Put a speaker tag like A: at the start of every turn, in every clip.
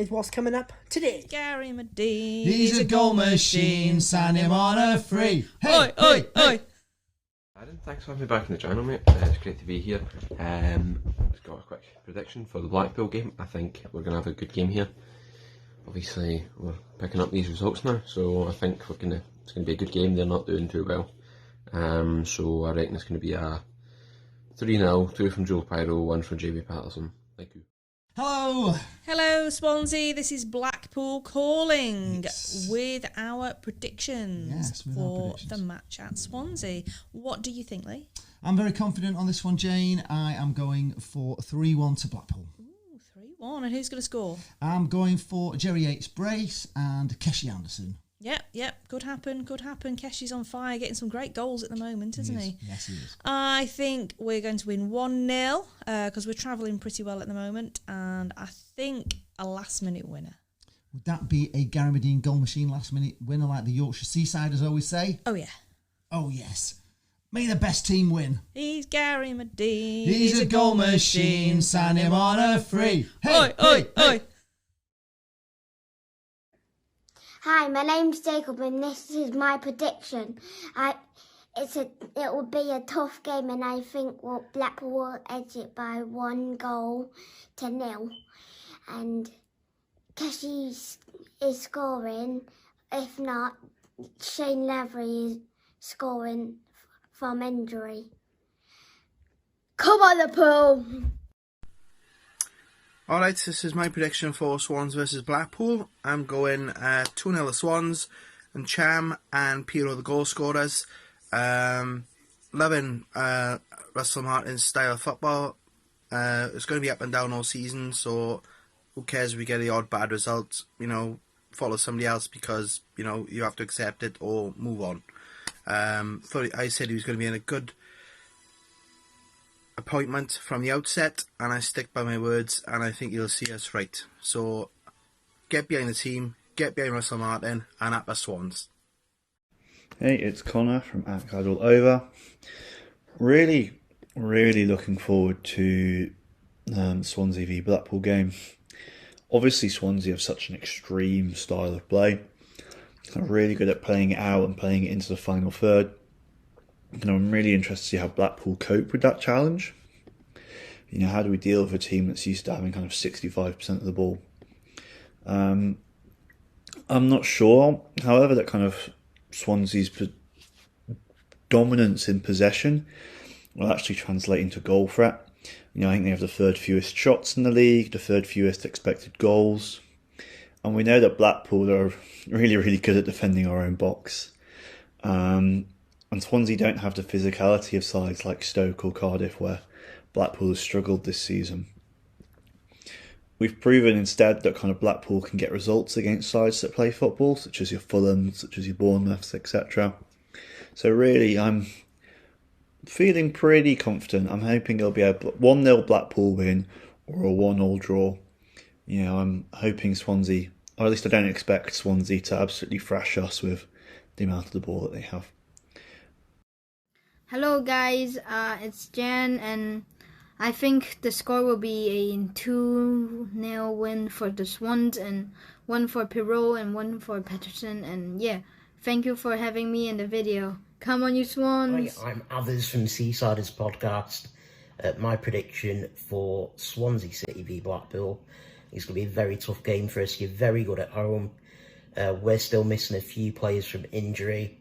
A: is what's coming up today.
B: Gary Medine.
C: He's a goal machine, sign him on a free. Hey,
B: Oi, oi, oi.
D: Adam, thanks for having me back in the channel, mate. It's great to be here. Just got a quick prediction for the Blackpool game. I think we're going to have a good game here. Obviously, we're picking up these results now, so I think it's going to be a good game. They're not doing too well. So I reckon it's going to be a 3-0, 2 from Joe Pyro, 1 from JB Patterson. Thank you.
C: Hello.
B: Hello, Swansea. This is Blackpool calling
C: Yes.
B: with our predictions
C: Yes, with our
B: for
C: predictions.
B: the match at Swansea. What do you think, Lee?
C: I'm very confident on this one, Jane. I am going for 3-1 to Blackpool.
B: Ooh, 3-1. And who's going to score?
C: I'm going for Jerry Yates brace and Keshi Anderson.
B: Yep. Could happen. Keshi's on fire, getting some great goals at the moment, isn't he?
C: Yes, he is.
B: I think we're going to win 1-0 because we're travelling pretty well at the moment, and I think a last-minute winner.
C: Would that be a Gary Medine goal machine last-minute winner like the Yorkshire Seasiders always say?
B: Oh, yeah.
C: Oh, yes. May the best team win.
B: He's Gary Medine.
C: He's a goal machine, sign him on a free. Hey,
B: Oi.
E: Hi, my name's Jacob and this is my prediction. It will be a tough game and I think Blackpool will edge it by 1-0. And Keshi is scoring. If not, Shane Lavery is scoring from injury. Come on, Liverpool!
F: Alright, this is my prediction for Swans versus Blackpool. I'm going 2-0 the Swans, and Cham and Piero the goal scorers. Loving Russell Martin's style of football. It's going to be up and down all season, so who cares if we get the odd bad result? Follow somebody else because, you have to accept it or move on. I said he was going to be in a good appointment from the outset, and I stick by my words, and I think you'll see us right. So get behind the team, get behind Russell Martin, and up the Swans.
G: Hey, it's Connor from @GuideAllOver. Really looking forward to Swansea v Blackpool game. Obviously Swansea have such an extreme style of play. They're really good at playing it out and playing it into the final third. I'm really interested to see how Blackpool cope with that challenge. How do we deal with a team that's used to having kind of 65% of the ball? I'm not sure, however, that kind of Swansea's dominance in possession will actually translate into goal threat. I think they have the third fewest shots in the league, the third fewest expected goals. And we know that Blackpool are really good at defending our own box. And Swansea don't have the physicality of sides like Stoke or Cardiff where Blackpool has struggled this season. We've proven instead that kind of Blackpool can get results against sides that play football, such as your Fulham, such as your Bournemouths, etc. So really, I'm feeling pretty confident. I'm hoping it'll be a 1-0 Blackpool win or a 1-1 draw. I'm hoping Swansea, or at least I don't expect Swansea to absolutely thrash us with the amount of the ball that they have.
H: Hello guys, it's Jan, and I think the score will be a 2-0 win for the Swans, and 1 for Pirot and 1 for Patterson, and yeah, thank you for having me in the video. Come on you Swans!
I: Hi, I'm Athers from Seasiders podcast. My prediction for Swansea City v Blackpool is going to be a very tough game for us. You're very good at home. We're still missing a few players from injury.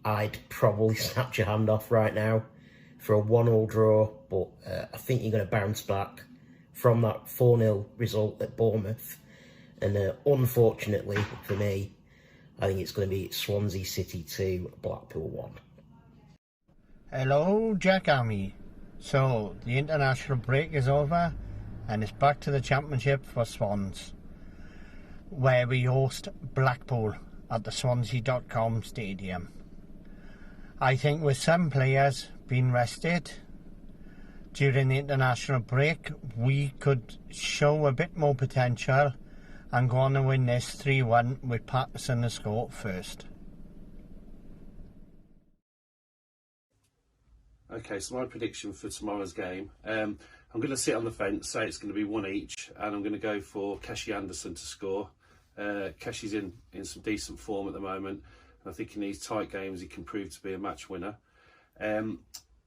I: I'd probably snap your hand off right now for a 1-1 draw, but I think you're going to bounce back from that 4-0 result at Bournemouth. And unfortunately for me, I think it's going to be Swansea City 2, Blackpool 1.
J: Hello, Jack Army. So, the international break is over and it's back to the championship for Swans, where we host Blackpool at the Swansea.com stadium. I think with some players being rested during the international break, we could show a bit more potential and go on and win this 3-1 with Patterson to score first.
K: Okay, so my prediction for tomorrow's game,
A: I'm going to sit on the fence, say it's going to be 1 each, and I'm going to go for Keshi Anderson to score. Keshi's in some decent form at the moment, and I think in these tight games he can prove to be a match winner.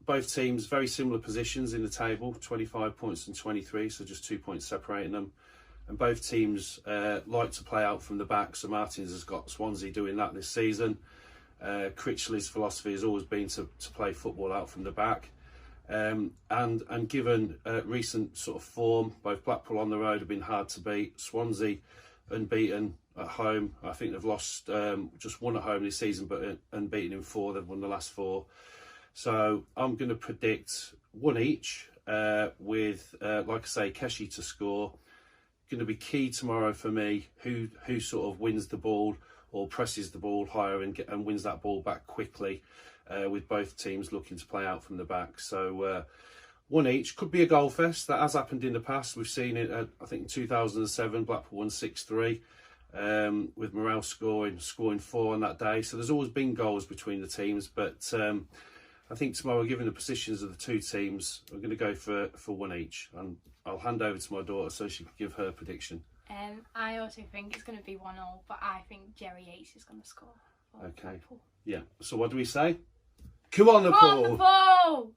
A: Both teams very similar positions in the table, 25 points and 23, so just 2 points separating them. And both teams like to play out from the back, so Martins has got Swansea doing that this season. Critchley's philosophy has always been to play football out from the back. And given recent sort of form, both Blackpool on the road have been hard to beat. Swansea unbeaten at home. I think they've lost just one at home this season, but unbeaten in 4. They've won the last 4. So I'm going to predict 1 each with, like I say, Keshi to score. Going to be key tomorrow for me who sort of wins the ball or presses the ball higher and wins that ball back quickly, with both teams looking to play out from the back. So 1 each. Could be a goal fest. That has happened in the past. We've seen it I think in 2007 Blackpool won 6-3 with Morel scoring 4 on that day. So there's always been goals between the teams, but I think tomorrow, given the positions of the two teams, I'm going to go for 1 each, and I'll hand over to my daughter so she can give her prediction.
K: I also think it's going to be 1-0, but I think Jerry Yates is going to score.
A: Okay. Yeah. So what do we say? Come on, the Pool!